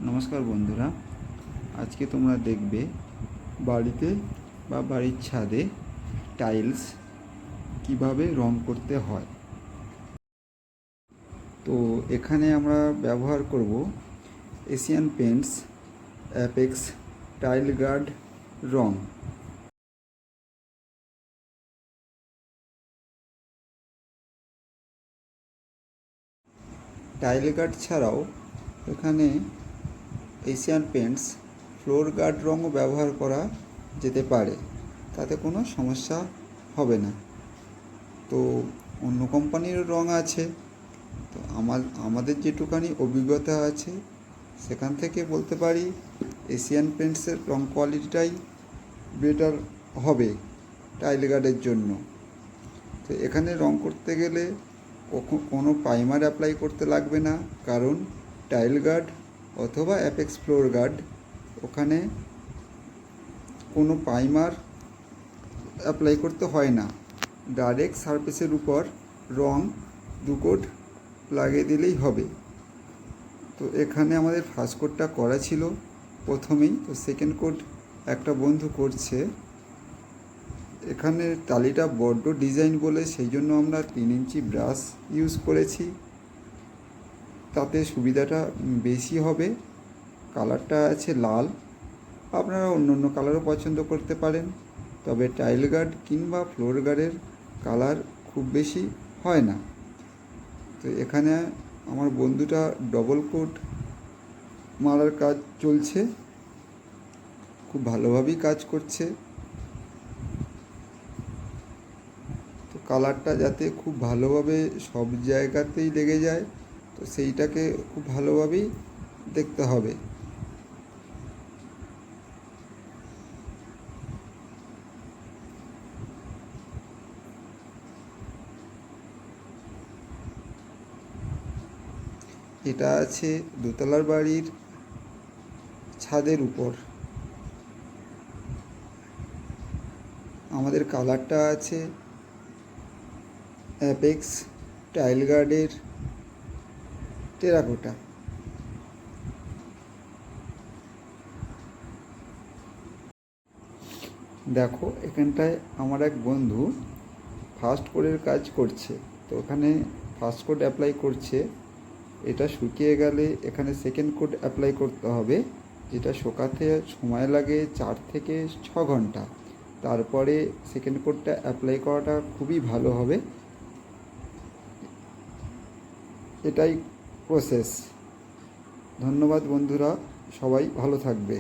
নমস্কার বন্ধুরা, আজকে তোমরা দেখবে বাড়িতে বা বাড়ির ছাদে টাইলস কিভাবে রং করতে হয়। তো এখানে আমরা ব্যবহার করব Asian Paints Apex tile guard রং। টাইল গার্ড ছাড়াও এখানে এশিয়ান পেন্টস ফ্লোর গার্ড রঙও ব্যবহার করা যেতে পারে, তাতে কোনো সমস্যা হবে না। তো অন্য কোম্পানির রঙ আছে, তো আমাদের যেটুকানি অভিজ্ঞতা আছে সেখান থেকে বলতে পারি এশিয়ান পেন্টসের রং কোয়ালিটিটাই বেটার হবে টাইল গার্ডের জন্য। তো এখানে রং করতে গেলে কোনো প্রাইমার অ্যাপ্লাই করতে লাগবে না, কারণ টাইল গার্ড অথবা অ্যাপেক্স ফ্লোর গার্ড ওখানে কোনো প্রাইমার অ্যাপ্লাই করতে হয় না, ডাইরেক্ট সারফেসের উপর রং 2 কোট লাগিয়ে দিলেই হবে। তো এখানে আমাদের ফার্স্ট কোটটা করা ছিল প্রথমেই, তো সেকেন্ড কোট একটা বন্ধু করছে। এখানে টালিটা বড্ড ডিজাইন বলে সেই জন্য আমরা 3 ইঞ্চি ব্রাশ ইউজ করেছি, তাতে সুবিধাটা বেশি হবে। কালারটা আছে লাল, আপনারা অন্য অন্য কালারও পছন্দ করতে পারেন, তবে টাইল গার্ড কিংবা ফ্লোর গার্ডের কালার খুব বেশি হয় না। তো এখানে আমার বন্ধুটা ডবল কোট মারার কাজ চলছে, খুব ভালোভাবেই কাজ করছে। তো কালারটা যাতে খুব ভালোভাবে সব জায়গাতেই লেগে যায়, তো সেইটাকে খুব ভালোভাবেই দেখতে হবে। এটা আছে দোতলার বাড়ির ছাদের উপর। আমাদের কালারটা আছে অ্যাপেক্স টাইল গার্ডের টেরাকোটা। দেখো এখানটায় আমার এক বন্ধু ফার্স্ট কোটের কাজ করছে, তো ওখানে ফার্স্ট কোট অ্যাপ্লাই করছে। এটা শুকিয়ে গেলে এখানে সেকেন্ড কোট অ্যাপ্লাই করতে হবে, যেটা শুকাতে সময় লাগে 4 থেকে 6 ঘন্টা। তারপরে সেকেন্ড কোটটা অ্যাপ্লাই করাটা খুবই ভালো হবে। এটাই প্রসেস। ধন্যবাদ বন্ধুরা, সবাই ভালো থাকবে।